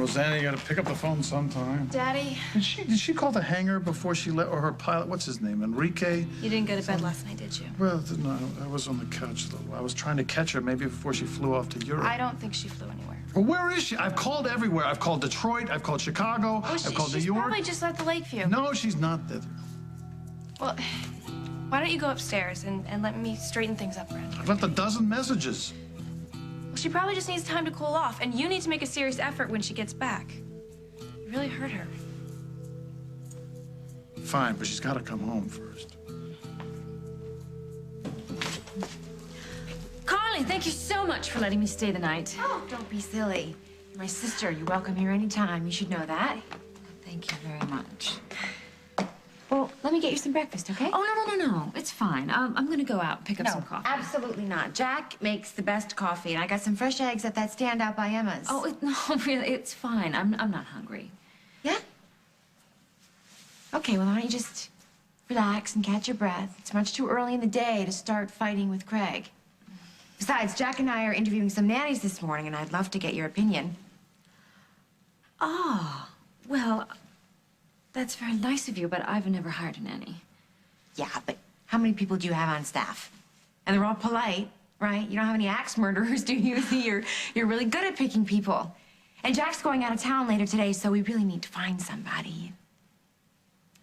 Rosanna, you gotta pick up the phone sometime. Daddy? Did she call the hangar before she let, or her pilot, what's his name, Enrique? You didn't go to bed last night, did you? Well, no, I was on the couch, though. I was trying to catch her maybe before she flew off to Europe. I don't think she flew anywhere. Well, where is she? I've called everywhere. I've called Detroit, I've called Chicago, I've called New York. She's probably just at the Lakeview. No, she's not there. Well, why don't you go upstairs and let me straighten things up around here? I've left a dozen messages. Well, she probably just needs time to cool off, and you need to make a serious effort when she gets back. You really hurt her. Fine, but she's got to come home first. Carly, thank you so much for letting me stay the night. Oh, don't be silly. You're my sister. You're welcome here anytime. You should know that. Thank you very much. Well, let me get you some breakfast, okay? Oh, no. It's fine. I'm gonna go out and pick up some coffee. Absolutely not. Jack makes the best coffee, and I got some fresh eggs at that stand out by Emma's. Oh, no, really, it's fine. I'm not hungry. Yeah? Okay, well, why don't you just relax and catch your breath? It's much too early in the day to start fighting with Craig. Besides, Jack and I are interviewing some nannies this morning, and I'd love to get your opinion. Oh, well, that's very nice of you, but I've never hired a nanny. Yeah, but how many people do you have on staff? And they're all polite, right? You don't have any axe murderers, do you? You're really good at picking people. And Jack's going out of town later today, so we really need to find somebody.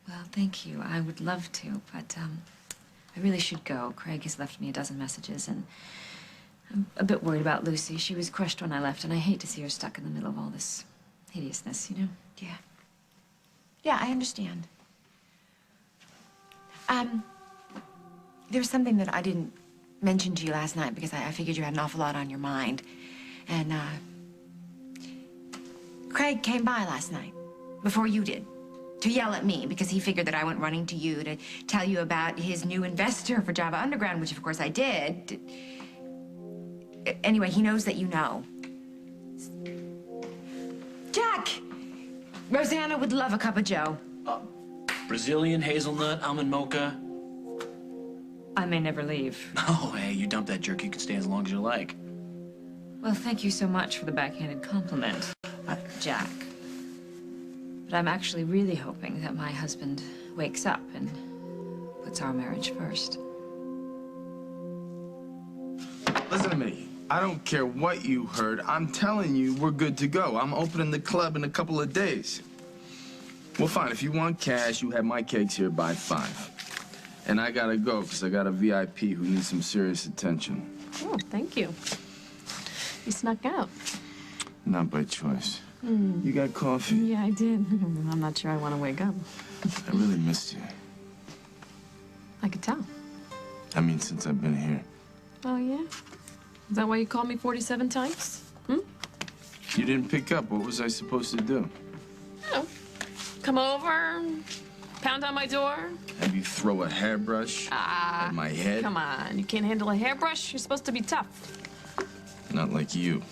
Well, thank you. I would love to, but I really should go. Craig has left me a dozen messages, and I'm a bit worried about Lucy. She was crushed when I left, and I hate to see her stuck in the middle of all this hideousness, you know? Yeah. Yeah, I understand. There was something that I didn't mention to you last night because I figured you had an awful lot on your mind. And, Craig came by last night, before you did, to yell at me because he figured that I went running to you to tell you about his new investor for Java Underground, which of course I did. Anyway, he knows that you know. Jack! Rosanna would love a cup of joe. Brazilian hazelnut, almond mocha. I may never leave. Oh, hey, you dump that jerk, you can stay as long as you like. Well, thank you so much for the backhanded compliment, Jack. But I'm actually really hoping that my husband wakes up and puts our marriage first. Listen to me. I don't care what you heard. I'm telling you, we're good to go. I'm opening the club in a couple of days. Well, fine. If you want cash, you have my cakes here by 5. And I gotta go, because I got a VIP who needs some serious attention. Oh, thank you. You snuck out. Not by choice. You got coffee? Yeah, I did. I'm not sure I want to wake up. I really missed you. I could tell. I mean, since I've been here. Oh, yeah? Is that why you called me 47 times? You didn't pick up. What was I supposed to do? Oh, come over, pound on my door. Have you throw a hairbrush at my head? Come on, you can't handle a hairbrush? You're supposed to be tough. Not like you.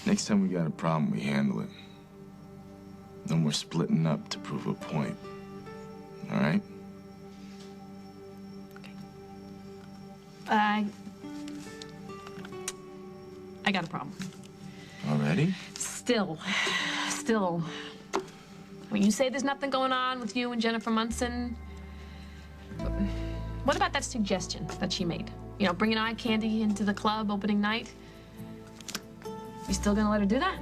Next time we got a problem, we handle it. No more splitting up to prove a point. All right? I got a problem. Already? Still. When you say there's nothing going on with you and Jennifer Munson, what about that suggestion that she made? You know, bringing eye candy into the club opening night? You still gonna let her do that?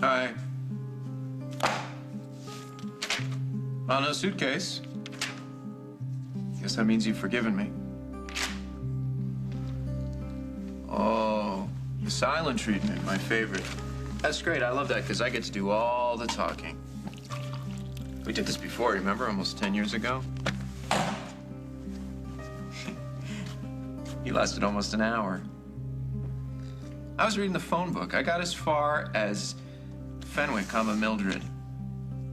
Hi. Oh, no suitcase. Guess that means you've forgiven me. Oh, the silent treatment, my favorite. That's great. I love that because I get to do all the talking. We did this before, remember? Almost 10 years ago. He lasted almost an hour. I was reading the phone book. I got as far as Fenwick, Mildred.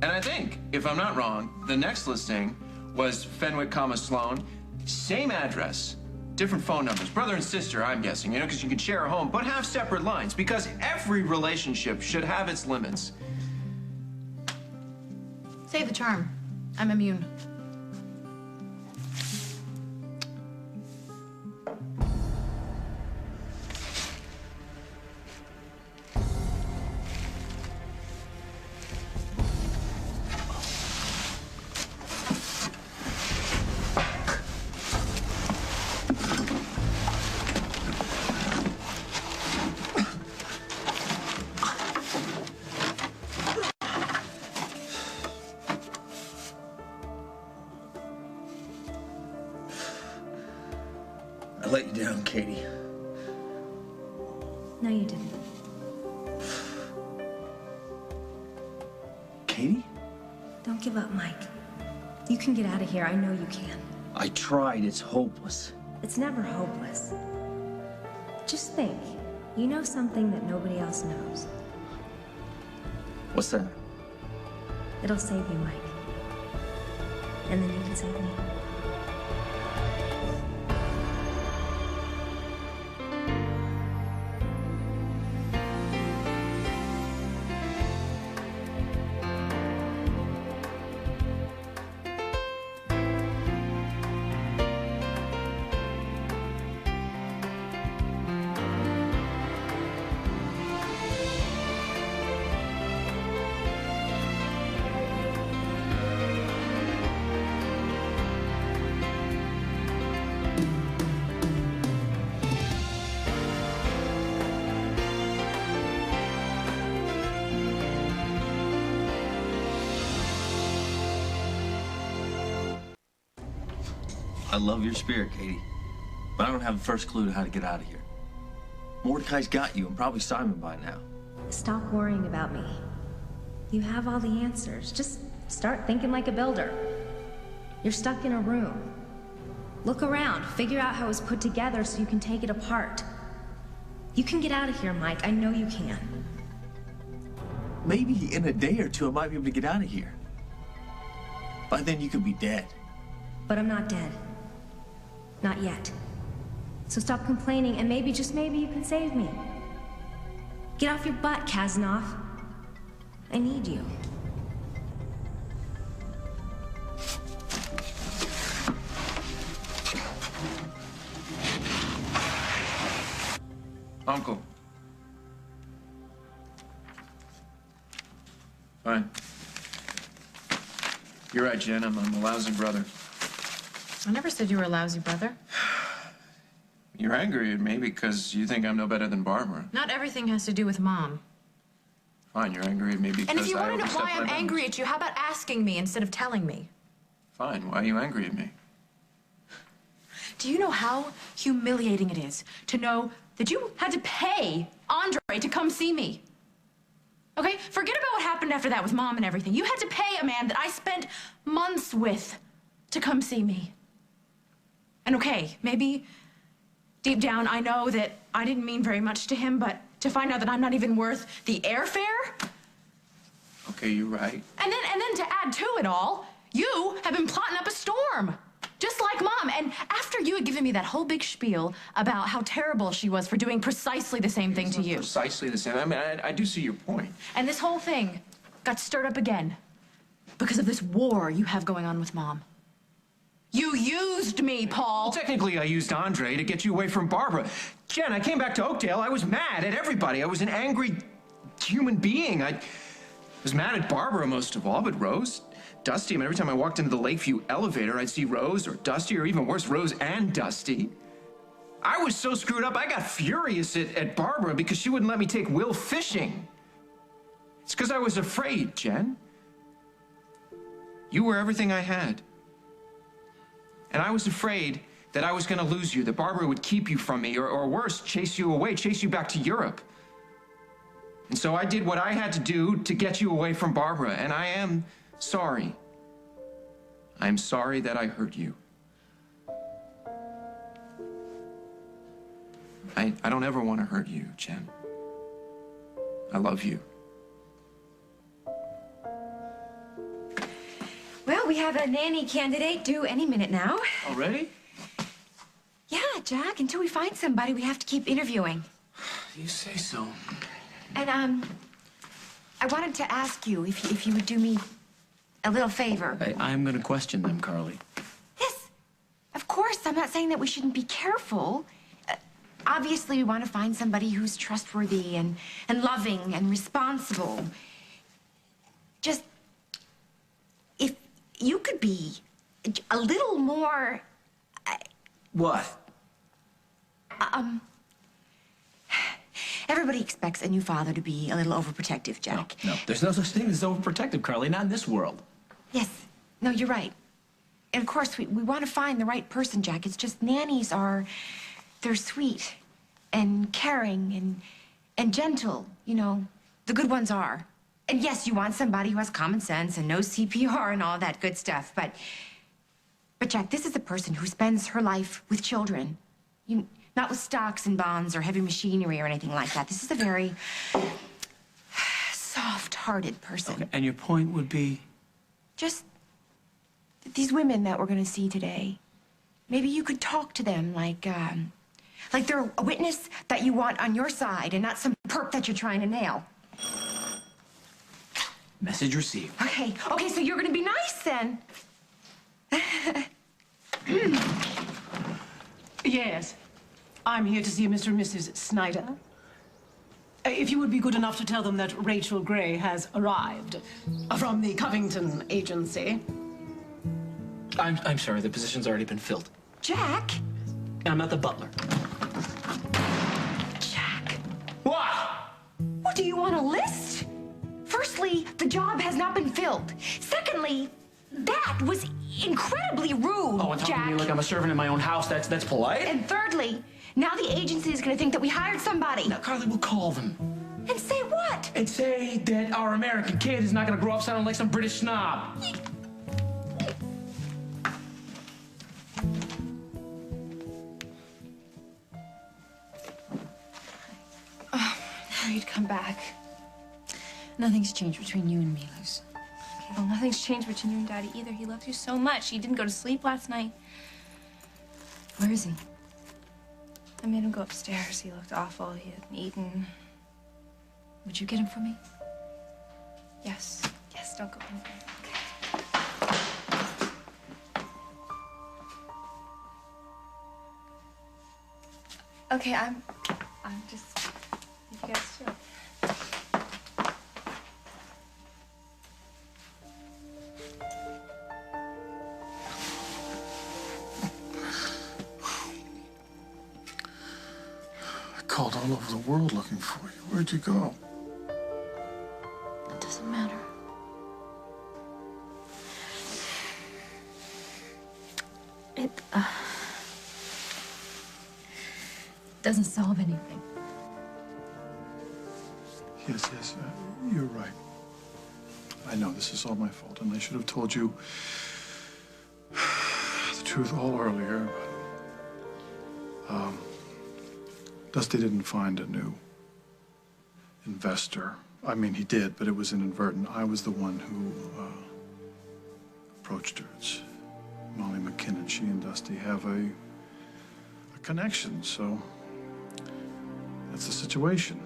And I think, if I'm not wrong, the next listing was Fenwick, Sloan. Same address, different phone numbers. Brother and sister, I'm guessing, you know, because you can share a home, but have separate lines, because every relationship should have its limits. Save the charm. I'm immune. let you down, Katie. No, you didn't. Katie? Don't give up, Mike. You can get out of here. I know you can. I tried. It's hopeless. It's never hopeless. Just think. You know something that nobody else knows. What's that? It'll save you, Mike. And then you can save me. I love your spirit, Katie, but I don't have the first clue to how to get out of here. Mordecai's got you, and probably Simon by now. Stop worrying about me. You have all the answers. Just start thinking like a builder. You're stuck in a room. Look around. Figure out how it's put together so you can take it apart. You can get out of here, Mike. I know you can. Maybe in a day or two, I might be able to get out of here. By then, you could be dead. But I'm not dead. Not yet. So stop complaining, and maybe, just maybe, you can save me. Get off your butt, Kazanov. I need you. Uncle. Fine. You're right, Jen. I'm a lousy brother. I never said you were a lousy brother. You're angry at me because you think I'm no better than Barbara. Not everything has to do with Mom. Fine, you're angry at me because And if you I want to know overstepped why I'm my angry boundaries. at you, how about asking me instead of telling me? Fine, why are you angry at me? Do you know how humiliating it is to know that you had to pay Andre to come see me? Okay, forget about what happened after that with Mom and everything. You had to pay a man that I spent months with to come see me. And okay, maybe deep down I know that I didn't mean very much to him, but to find out that I'm not even worth the airfare? Okay, you're right. And then to add to it all, you have been plotting up a storm. Just like Mom. And after you had given me that whole big spiel about how terrible she was for doing precisely the same thing to you. Precisely the same. I mean, I do see your point. And this whole thing got stirred up again because of this war you have going on with Mom. You used me, Paul. Well, technically, I used Andre to get you away from Barbara. Jen, I came back to Oakdale. I was mad at everybody. I was an angry human being. I was mad at Barbara most of all, but Rose, Dusty. I mean, every time I walked into the Lakeview elevator, I'd see Rose or Dusty, or even worse, Rose and Dusty. I was so screwed up, I got furious at Barbara because she wouldn't let me take Will fishing. It's because I was afraid, Jen. You were everything I had. And I was afraid that I was going to lose you, that Barbara would keep you from me, or worse, chase you away, chase you back to Europe. And so I did what I had to do to get you away from Barbara, and I am sorry. I am sorry that I hurt you. I don't ever want to hurt you, Jen. I love you. Well, we have a nanny candidate due any minute now. Already? Yeah, Jack, until we find somebody, we have to keep interviewing. You say so. And, I wanted to ask you if you would do me a little favor. I'm going to question them, Carly. Yes, of course. I'm not saying that we shouldn't be careful. Obviously, we want to find somebody who's trustworthy and loving and responsible. Just, if you could be a little more... What? Everybody expects a new father to be a little overprotective, Jack. No, there's no such thing as overprotective, Carly. Not in this world. Yes. No, you're right. And of course, we want to find the right person, Jack. It's just nannies are... they're sweet and caring and gentle, you know. The good ones are. And yes, you want somebody who has common sense and knows CPR and all that good stuff, but Jack, this is a person who spends her life with children. Not with stocks and bonds or heavy machinery or anything like that. This is a very soft-hearted person. Okay, and your point would be? Just that these women that we're gonna see today, maybe you could talk to them like they're a witness that you want on your side and not some perp that you're trying to nail. Message received. Okay, so you're gonna be nice then. Yes. I'm here to see Mr. and Mrs. Snyder. If you would be good enough to tell them that Rachel Gray has arrived from the Covington agency. I'm sorry, the position's already been filled. Jack? I'm not the butler. Jack. What? Well, do you want a list? Firstly, the job has not been filled. Secondly, that was incredibly rude, Oh, and talking Jack. to me like I'm a servant in my own house, that's polite? And thirdly, now the agency is gonna think that we hired somebody. Now, Carly, we'll call them. And say what? And say that our American kid is not gonna grow up sounding like some British snob. Now you'd come back. Nothing's changed between you and me, Luz. Well, nothing's changed between you and Daddy either. He loves you so much. He didn't go to sleep last night. Where is he? I made him go upstairs. He looked awful. He hadn't eaten. Would you get him for me? Yes. Yes, don't go hungry. Okay, I'm just... You guys too. I called all over the world looking for you. Where'd you go? It doesn't matter. It doesn't solve anything. Yes, you're right. I know this is all my fault, and I should have told you the truth all earlier, but Dusty didn't find a new investor. I mean, he did, but it was inadvertent. I was the one who approached her. It's Molly McKinnon. She and Dusty have a connection, so that's the situation.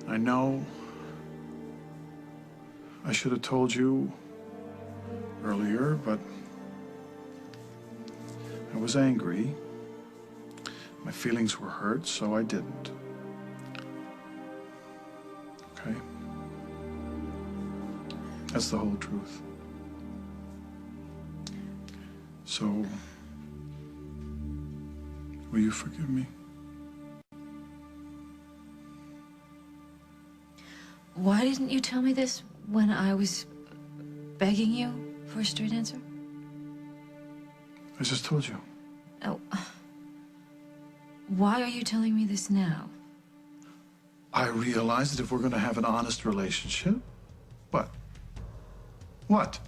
I know I should have told you earlier, but I was angry. My feelings were hurt, so I didn't. Okay? That's the whole truth. So, will you forgive me? Why didn't you tell me this when I was begging you for a straight answer? I just told you. Oh. Why are you telling me this now? I realize that if we're going to have an honest relationship... What? What?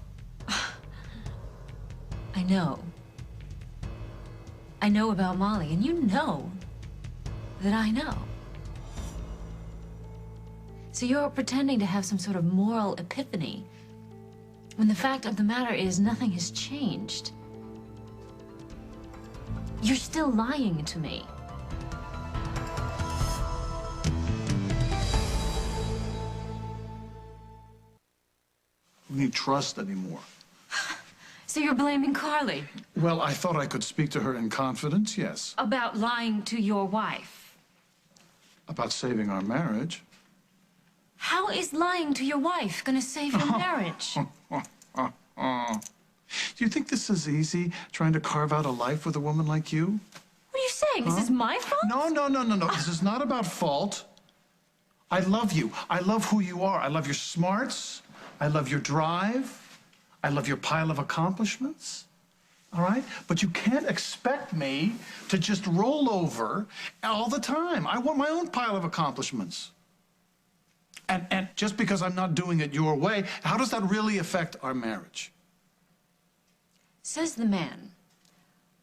I know. I know about Molly, and you know that I know. So you're pretending to have some sort of moral epiphany, when the fact of the matter is nothing has changed. You're still lying to me. We need trust anymore. So you're blaming Carly? Well, I thought I could speak to her in confidence, yes. About lying to your wife? About saving our marriage. How is lying to your wife gonna save your marriage? Do you think this is easy, trying to carve out a life with a woman like you? What are you saying? This is my fault? No. This is not about fault. I love you. I love who you are. I love your smarts. I love your drive. I love your pile of accomplishments. all right? But you can't expect me to just roll over all the time. I want my own pile of accomplishments. And just because I'm not doing it your way, how does that really affect our marriage? Says the man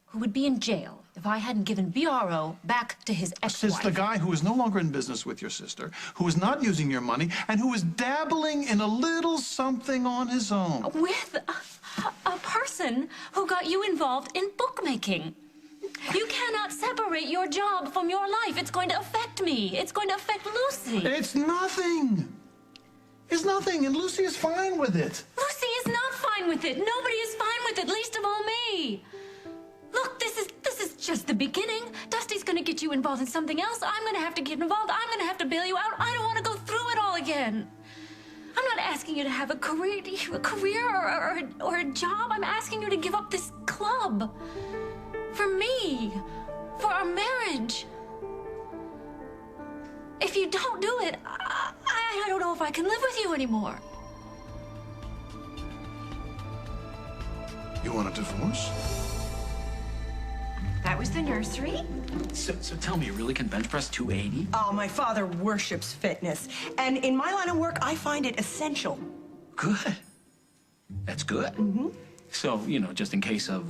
who would be in jail if I hadn't given BRO back to his ex-wife. Says the guy who is no longer in business with your sister, who is not using your money, and who is dabbling in a little something on his own. With a person who got you involved in bookmaking. You cannot separate your job from your life. It's going to affect me. It's going to affect Lucy. It's nothing. It's nothing, and Lucy is fine with it. Lucy is not fine with it. Nobody is fine with it, least of all me. Look, this is just the beginning. Dusty's gonna get you involved in something else. I'm gonna have to get involved. I'm gonna have to bail you out. I don't want to go through it all again. I'm not asking you to have a career or a job. I'm asking you to give up this club. For me. For our marriage. If you don't do it, I don't know if I can live with you anymore. You want a divorce? That was the nursery? So tell me, you really can bench press 280? Oh, my father worships fitness. And in my line of work, I find it essential. Good. That's good. Mm-hmm. So, you know, just in case of,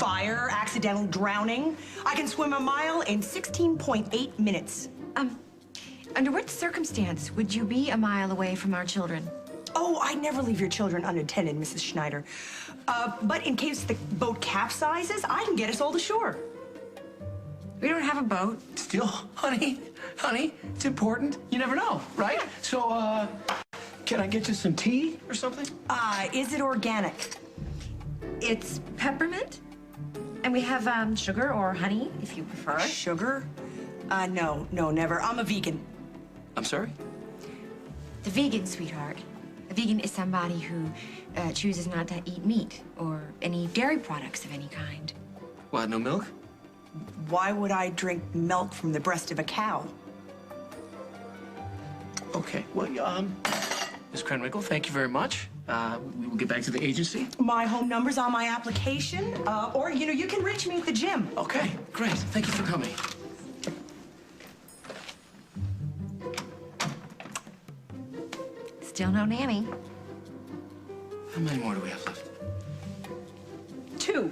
Fire, accidental drowning. I can swim a mile in 16.8 minutes. Under what circumstance would you be a mile away from our children? Oh, I never leave your children unattended, Mrs. Schneider. But in case the boat capsizes, I can get us all to shore. We don't have a boat. Still, honey, it's important. You never know, right? So, can I get you some tea or something? Is it organic? It's peppermint. And we have sugar or honey, if you prefer. Sugar? No, never. I'm a vegan. I'm sorry? The vegan, sweetheart. A vegan is somebody who chooses not to eat meat or any dairy products of any kind. What, no milk? Why would I drink milk from the breast of a cow? Okay, well, Ms. Krenwinkel, thank you very much. We will get back to the agency. My home number's on my application, or, you can reach me at the gym. Okay, great. Thank you for coming. Still no nanny. How many more do we have left? 2.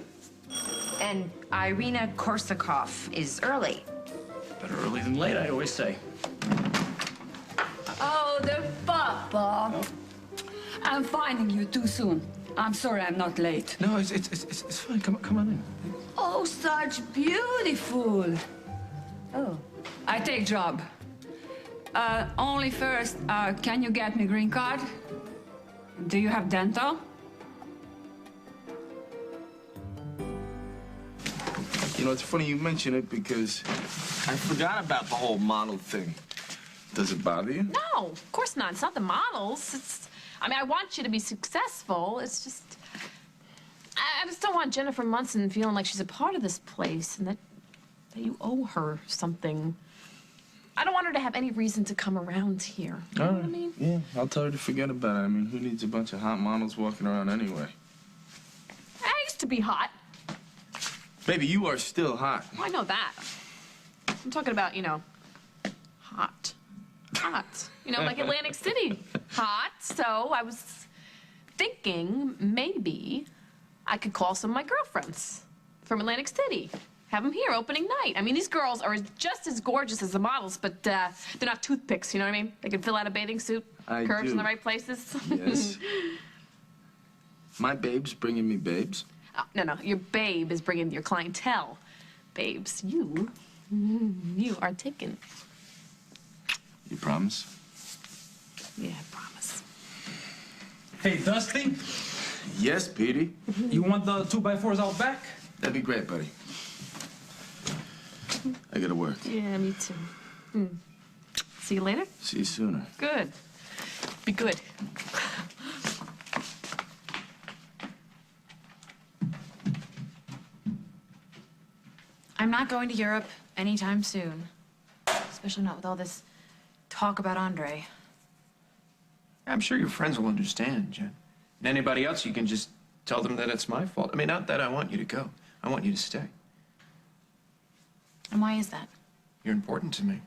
And Irina Korsakov is early. Better early than late, I always say. Oh, the papa. Oh. I'm finding you too soon. I'm sorry I'm not late. No, it's fine. Come on in. Oh, such beautiful. Oh, I take job. Only first, can you get me green card? Do you have dental? You know, it's funny you mention it because I forgot about the whole model thing. Does it bother you? No, of course not. It's not the models. I want you to be successful. It's just, I just don't want Jennifer Munson feeling like she's a part of this place and that you owe her something. I don't want her to have any reason to come around here. You know what I mean? Yeah, I'll tell her to forget about it. I mean, who needs a bunch of hot models walking around anyway? I used to be hot. Baby, you are still hot. Well, I know that. I'm talking about, hot. Hot. Like Atlantic City. Hot. So I was thinking maybe I could call some of my girlfriends from Atlantic City. Have them here opening night. These girls are just as gorgeous as the models, but they're not toothpicks, you know what I mean? They can fill out a bathing suit, curves in the right places. Yes. My babe's bringing me babes. No, your babe is bringing your clientele. Babes, you are taken. You promise? Yeah, I promise. Hey, Dusty? Yes, Petey. You want the 2x4s out back? That'd be great, buddy. I gotta work. Yeah, me too. See you later? See you sooner. Good. Be good. I'm not going to Europe anytime soon. Especially not with all this talk about Andre. I'm sure your friends will understand, Jen. And anybody else, you can just Tell them that it's my fault. I mean, not that I want you to go. I want you to stay. And why is that? You're important to me.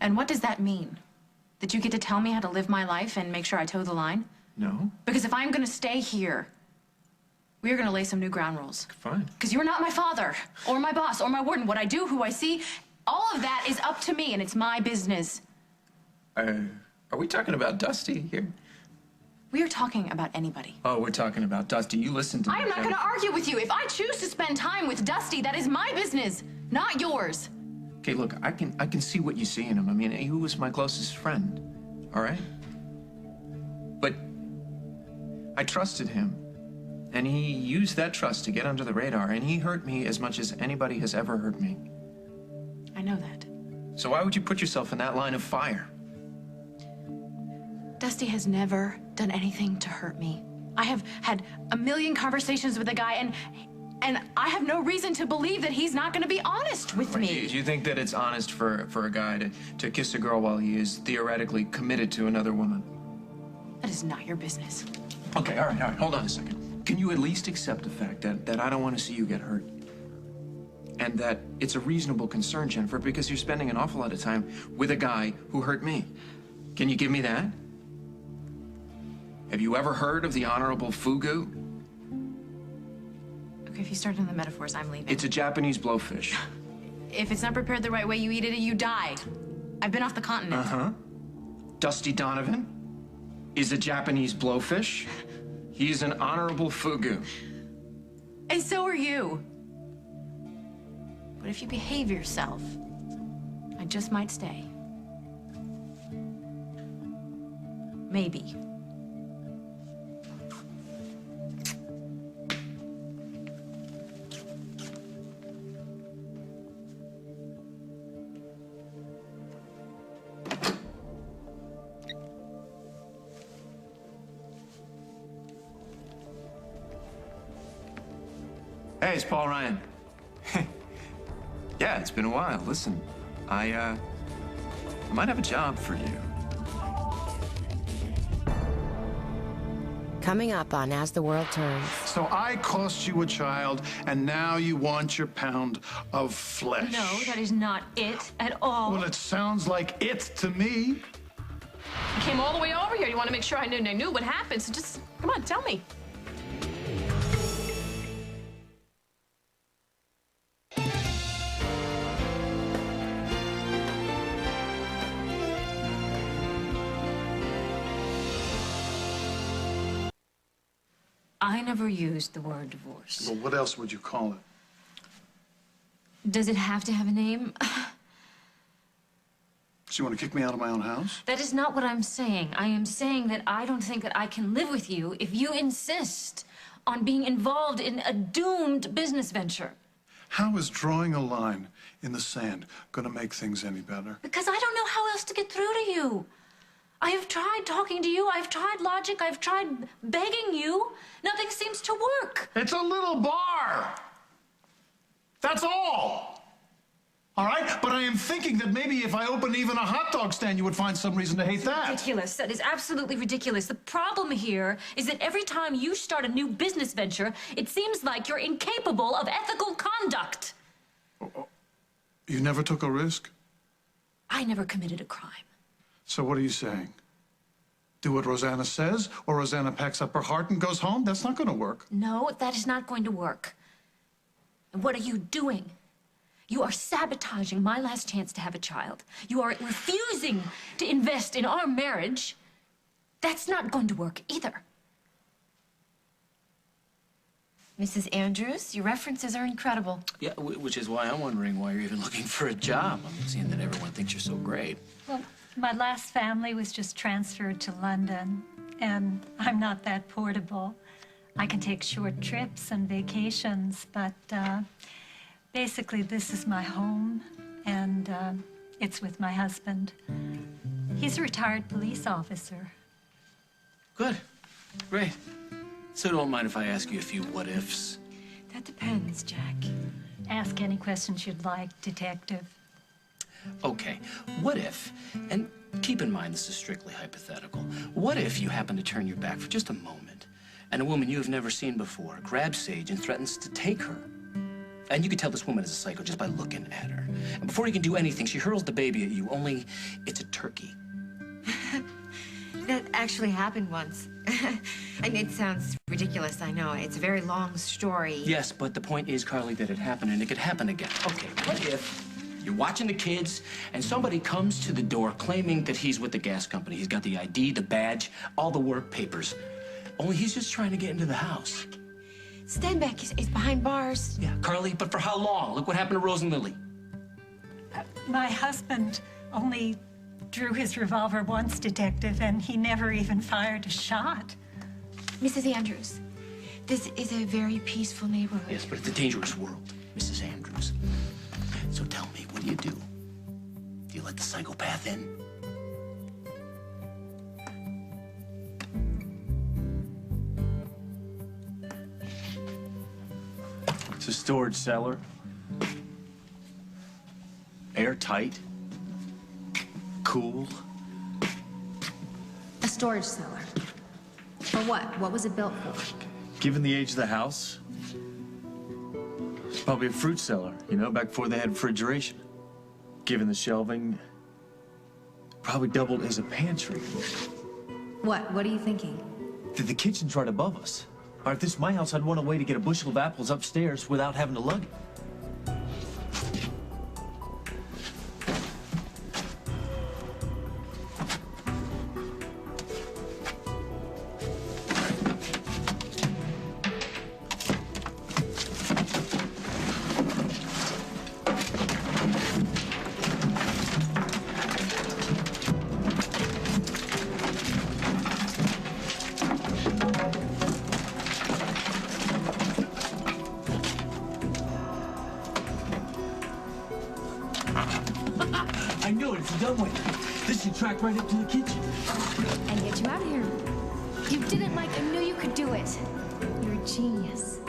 And what does that mean? That you get to tell me how to live my life and make sure I toe the line? No? Because if I'm gonna stay here, we are gonna lay some new ground rules. Fine. Because you're not my father, or my boss, or my warden. What I do, who I see, all of that is up to me, and it's my business. Are we talking about Dusty here? We are talking about anybody. Oh, we're talking about Dusty. You listen to me. I am not gonna argue with you. If I choose to spend time with Dusty, that is my business, not yours. Okay, look, I can see what you see in him. I mean, he was my closest friend, all right? But I trusted him, and he used that trust to get under the radar, and he hurt me as much as anybody has ever hurt me. I know that. So why would you put yourself in that line of fire? Dusty has never done anything to hurt me. I have had a million conversations with the guy, and I have no reason to believe that he's not gonna be honest with me. Do you think that it's honest for a guy to kiss a girl while he is theoretically committed to another woman? That is not your business. Okay, all right, hold on a second. Can you at least accept the fact that I don't want to see you get hurt? And that it's a reasonable concern, Jennifer, because you're spending an awful lot of time with a guy who hurt me. Can you give me that? Have you ever heard of the Honorable Fugu? Okay, if you start on the metaphors, I'm leaving. It's a Japanese blowfish. If it's not prepared the right way, you eat it and you die. I've been off the continent. Uh-huh. Dusty Donovan is a Japanese blowfish. He's an Honorable Fugu. And so are you. But if you behave yourself, I just might stay. Maybe. Hey, it's Paul Ryan. Yeah, it's been a while. Listen, I might have a job for you. Coming up on As the World Turns. So I cost you a child, and now you want your pound of flesh. No, that is not it at all. Well, it sounds like it to me. You came all the way over here. You want to make sure I knew what happened, so just, come on, tell me. I never used the word divorce. Well, what else would you call it? Does it have to have a name? So you want to kick me out of my own house? That is not what I'm saying. I am saying that I don't think that I can live with you if you insist on being involved in a doomed business venture. How is drawing a line in the sand going to make things any better? Because I don't know how else to get through to you. I have tried talking to you, I've tried logic, I've tried begging you. Nothing seems to work. It's a little bar. That's all. All right? But I am thinking that maybe if I opened even a hot dog stand, you would find some reason to hate that. Ridiculous. That is absolutely ridiculous. The problem here is that every time you start a new business venture, it seems like you're incapable of ethical conduct. You never took a risk? I never committed a crime. So what are you saying? Do what Rosanna says, or Rosanna packs up her heart and goes home? That's not going to work. No, that is not going to work. And what are you doing? You are sabotaging my last chance to have a child. You are refusing to invest in our marriage. That's not going to work either. Mrs. Andrews, your references are incredible. Yeah, which is why I'm wondering why you're even looking for a job. I'm seeing that everyone thinks you're so great. Well, my last family was just transferred to London, and I'm not that portable. I can take short trips and vacations, but basically this is my home, and it's with my husband. He's a retired police officer. Good. Great. So don't mind if I ask you a few what-ifs. That depends, Jack. Ask any questions you'd like, Detective. Okay, what if, and keep in mind this is strictly hypothetical, what if you happen to turn your back for just a moment And a woman you have never seen before grabs Sage and threatens to take her. And you can tell this woman is a psycho just by looking at her. And before you can do anything, she hurls the baby at you, only it's a turkey. That actually happened once. And it sounds ridiculous, I know. It's a very long story. Yes, but the point is, Carly, that it happened and it could happen again. Okay, what if you're watching the kids and somebody comes to the door claiming that he's with the gas company? He's got the ID, the badge, all the work papers. Only he's just trying to get into the house. Stenbeck is behind bars. Yeah, Carly, but for how long? Look what happened to Rose and Lily. My husband only drew his revolver once, Detective, and he never even fired a shot. Mrs. Andrews, this is a very peaceful neighborhood. Yes, but it's a dangerous world, Mrs. Andrews. So tell me, what do? Do you let the psychopath in? It's a storage cellar. Airtight. Cool. A storage cellar. For what? What was it built for? Given the age of the house, it's probably a fruit cellar, you know, back before they had refrigeration. Given the shelving, probably doubled as a pantry. What? What are you thinking? The kitchen's right above us. Or if this is my house, I'd want a way to get a bushel of apples upstairs without having to lug it. I know it. It's a dumb way. This should track right up to the kitchen. And get you out of here. You did it, Mike. I knew you could do it. You're a genius.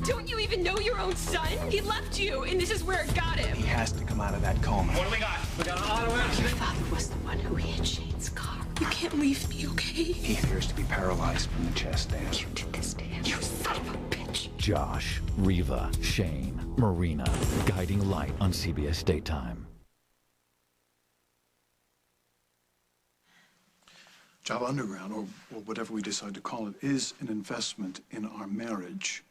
Don't you even know your own son? He left you, and this is where it got him. He has to come out of that coma. What do we got? We got an auto accident. Your father was the one who hit Shane's car. You can't leave me, okay? He appears to be paralyzed from the chest down. You did this to him. You son of a bitch. Josh, Reva, Shane, Marina, Guiding Light on CBS Daytime. Java Underground, or whatever we decide to call it, is an investment in our marriage.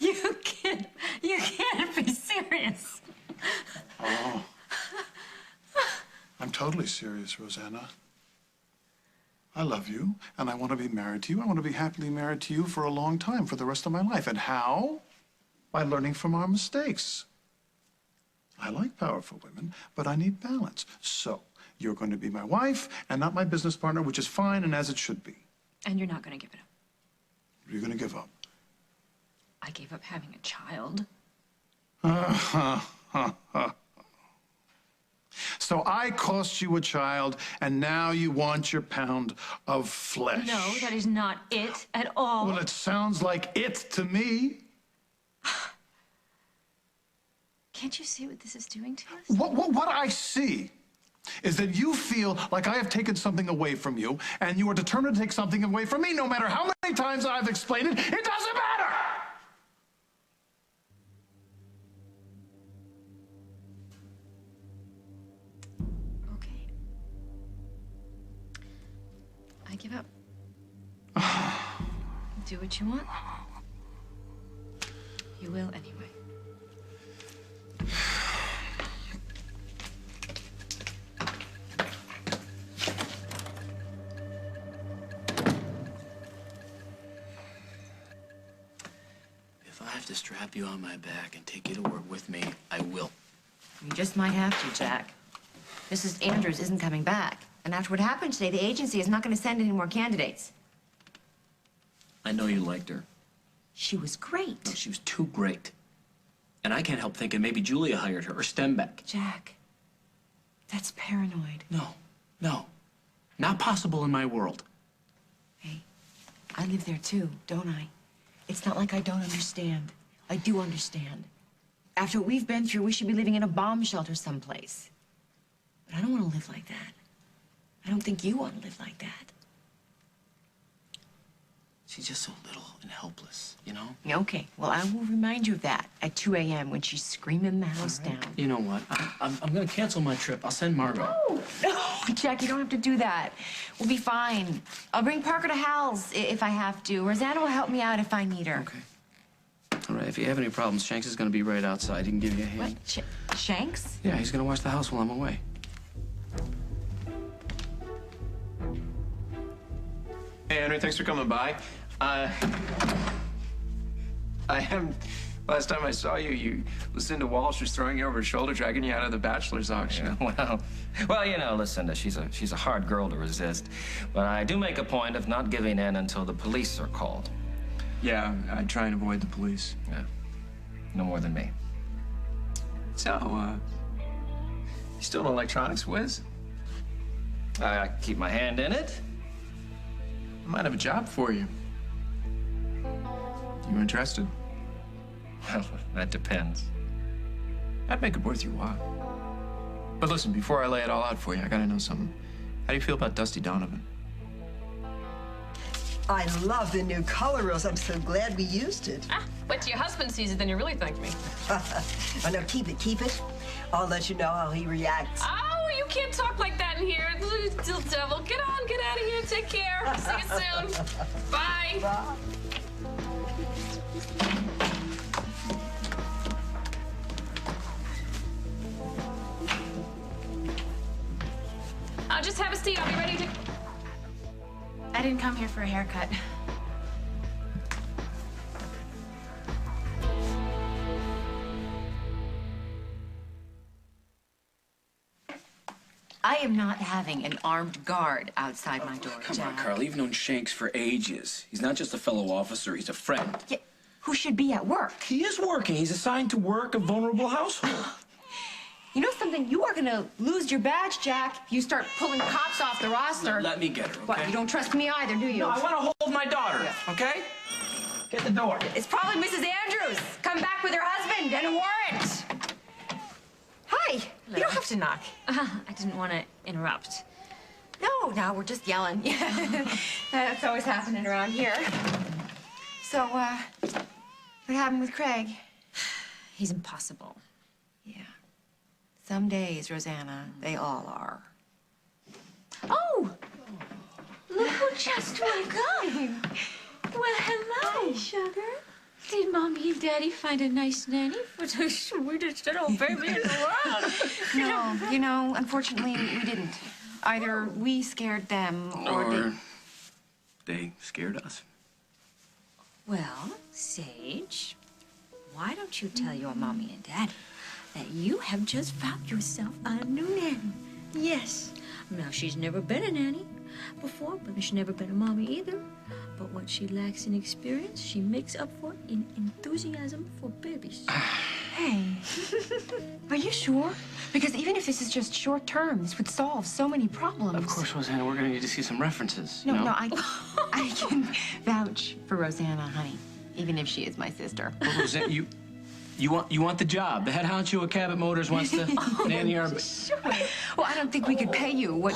You can't be serious. Oh. I'm totally serious, Rosanna. I love you, and I want to be married to you. I want to be happily married to you for a long time, for the rest of my life. And how? By learning from our mistakes. I like powerful women, but I need balance. So, you're going to be my wife and not my business partner, which is fine and as it should be. And you're not going to give it up. What are you going to give up? I gave up having a child. So I cost you a child, and now you want your pound of flesh. No, that is not it at all. Well, it sounds like it to me. Can't you see what this is doing to us? What I see is that you feel like I have taken something away from you, and you are determined to take something away from me, no matter how many times I've explained it. It doesn't matter! Okay. I give up. Do what you want. You will anyway. If I have to strap you on my back and take you to work with me, I will. You just might have to, Jack. Mrs. Andrews isn't coming back. And after what happened today, the agency is not going to send any more candidates. I know you liked her. She was great. No, she was too great. And I can't help thinking maybe Julia hired her or Stenbeck. Jack, that's paranoid. No. Not possible in my world. Hey, I live there too, don't I? It's not like I don't understand. I do understand. After what we've been through, we should be living in a bomb shelter someplace. But I don't want to live like that. I don't think you want to live like that. She's just so little and helpless, you know? Okay, well, I will remind you of that at 2 a.m. when she's screaming the house down. You know what? I'm gonna cancel my trip. I'll send Margot. No, Jack, you don't have to do that. We'll be fine. I'll bring Parker to Hal's if I have to. Rosanna will help me out if I need her. Okay. All right, if you have any problems, Shanks is gonna be right outside. He can give you a hand. What? Shanks? Yeah, he's gonna watch the house while I'm away. Hey, Henry, thanks for coming by. Last time I saw you, Lucinda Walsh was throwing you over her shoulder, dragging you out of the bachelor's auction. Yeah, well, you know, Lucinda, she's a hard girl to resist. But I do make a point of not giving in until the police are called. Yeah, I try and avoid the police. Yeah, no more than me. So, you still an electronics whiz? I keep my hand in it. I might have a job for you. You interested? Well, that depends. I'd make it worth your while. But listen, before I lay it all out for you, I gotta know something. How do you feel about Dusty Donovan? I love the new color rose. I'm so glad we used it. Ah, wait till your husband sees it, then you really thank me. Oh, no, keep it. I'll let you know how he reacts. Oh, you can't talk like that in here. Little devil, get out of here. Take care. See you soon. Bye. Bye. I'll just have a seat. I'll be ready to... I didn't come here for a haircut. I am not having an armed guard outside my door, Come Jack. on, Carl. You've known Shanks for ages. He's not just a fellow officer, he's a friend. Yeah, who should be at work? He is working. He's assigned to work a vulnerable household. You know something? You are gonna lose your badge, Jack, if you start pulling cops off the roster. Let me get her, okay? What, you don't trust me either, do you? No, I want to hold my daughter, okay? Get the door. It's probably Mrs. Andrews. Come back with her husband and a warrant. Hi. You don't have to knock. I didn't want to interrupt. No, we're just yelling. That's always happening around here. So, what happened with Craig? He's impossible. Yeah. Some days, Rosanna, they all are. Oh! Look who just woke up. Well, hello. Hi, sugar. Did Mommy and Daddy find a nice nanny for the sweetest little baby in the world? No, you know, unfortunately, we didn't. Either we scared them or they scared us. Well, Sage, why don't you tell your Mommy and Daddy that you have just found yourself a new nanny? Yes. Now, she's never been a nanny before, but she's never been a mommy either. But what she lacks in experience, she makes up for in enthusiasm for babies. Hey, are you sure? Because even if this is just short term, this would solve so many problems. Of course, Rosanna, we're going to need to see some references. No, you know? no, I can vouch for Rosanna, honey, even if she is my sister. Well, Rosanna, you want the job. The head honcho at Cabot Motors wants to nanny our... Sure. Well, I don't think we could pay you what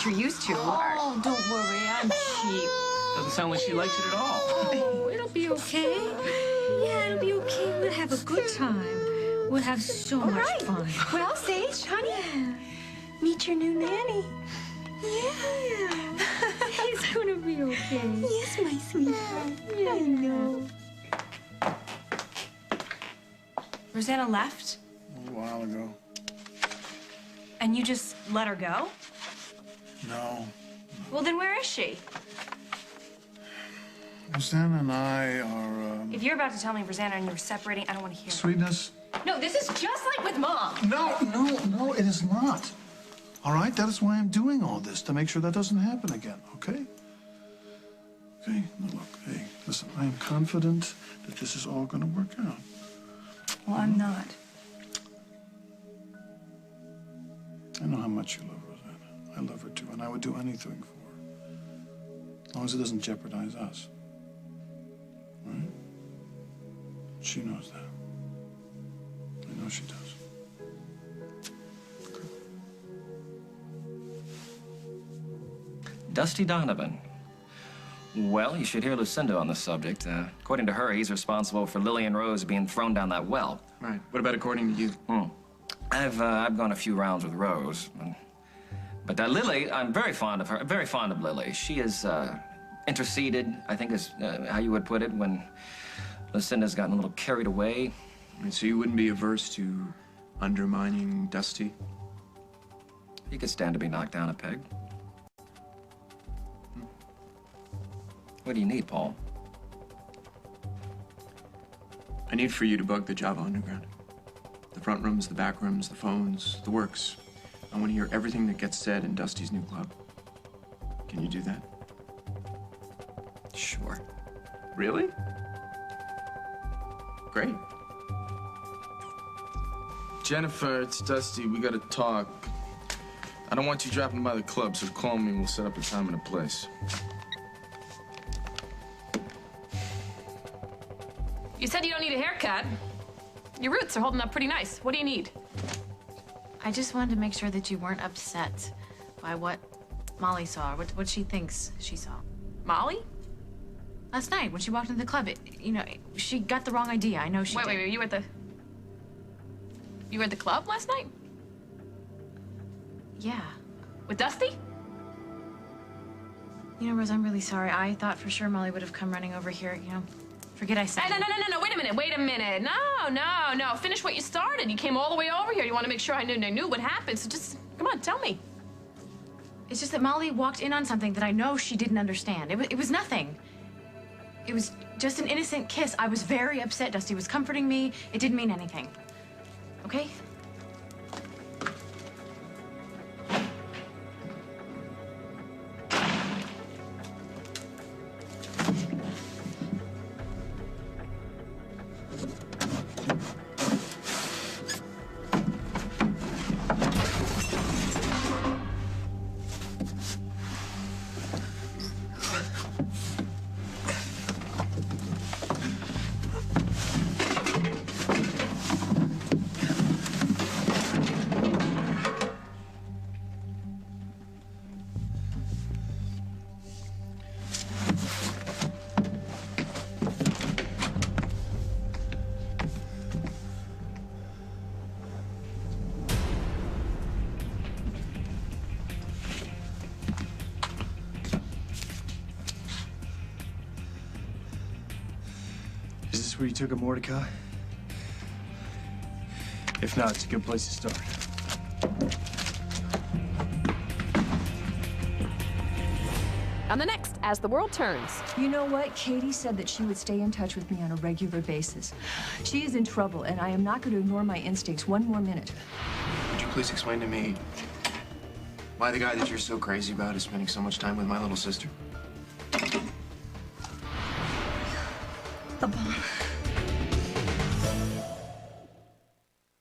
you're used to. Oh, don't worry, I'm cheap. Doesn't sound like she likes it at all. Oh, it'll be okay. Yeah, it'll be okay. We'll have a good time. We'll have so much fun. Well, Sage, honey, meet your new nanny. Yeah. It's gonna be okay. Yes, my sweetheart. Yeah, I know. Rosanna left, A while ago. and you just let her go? No. Well, then where is she? Rosanna and I are, If you're about to tell me Rosanna and you were separating, I don't want to hear it. Sweetness? No, this is just like with Mom. No, it is not. All right? That is why I'm doing all this, to make sure that doesn't happen again, okay? Okay? Now, look, hey, listen, I am confident that this is all going to work out. Well, I'm not. I know how much you love Rosanna. I love her, too, and I would do anything for her. As long as it doesn't jeopardize us. All right? She knows that. I know she does. Dusty Donovan. Well, you should hear Lucinda on the subject. According to her, he's responsible for Lily and Rose being thrown down that well. Right. What about according to you? I've gone a few rounds with Rose. But Lily, I'm very fond of her. Very fond of Lily. She is interceded, I think is how you would put it, when Lucinda's gotten a little carried away. And so you wouldn't be averse to undermining Dusty? He could stand to be knocked down a peg. What do you need, Paul? I need for you to bug the Java Underground. The front rooms, the back rooms, the phones, the works. I want to hear everything that gets said in Dusty's new club. Can you do that? Sure. Really? Great. Jennifer, it's Dusty. We gotta talk. I don't want you dropping by the club, so call me and we'll set up a time and a place. You said you don't need a haircut. Your roots are holding up pretty nice. What do you need? I just wanted to make sure that you weren't upset by what Molly saw, what she thinks she saw. Molly? Last night, when she walked into the club, she got the wrong idea. I know she did. Wait, you were at the club last night? Yeah. With Dusty? You know, Rose, I'm really sorry. I thought for sure Molly would have come running over here, Forget I said Hey, no, wait a minute. No. Finish what you started. You came all the way over here. You want to make sure I knew what happened, so just, come on, tell me. It's just that Molly walked in on something that I know she didn't understand. It was nothing. It was just an innocent kiss. I was very upset. Dusty was comforting me. It didn't mean anything. Okay? Is this where you took a Mordecai? If not, it's a good place to start. On the next, As the World Turns. You know what? Katie said that she would stay in touch with me on a regular basis. She is in trouble, and I am not going to ignore my instincts one more minute. Would you please explain to me why the guy that you're so crazy about is spending so much time with my little sister? The bomb.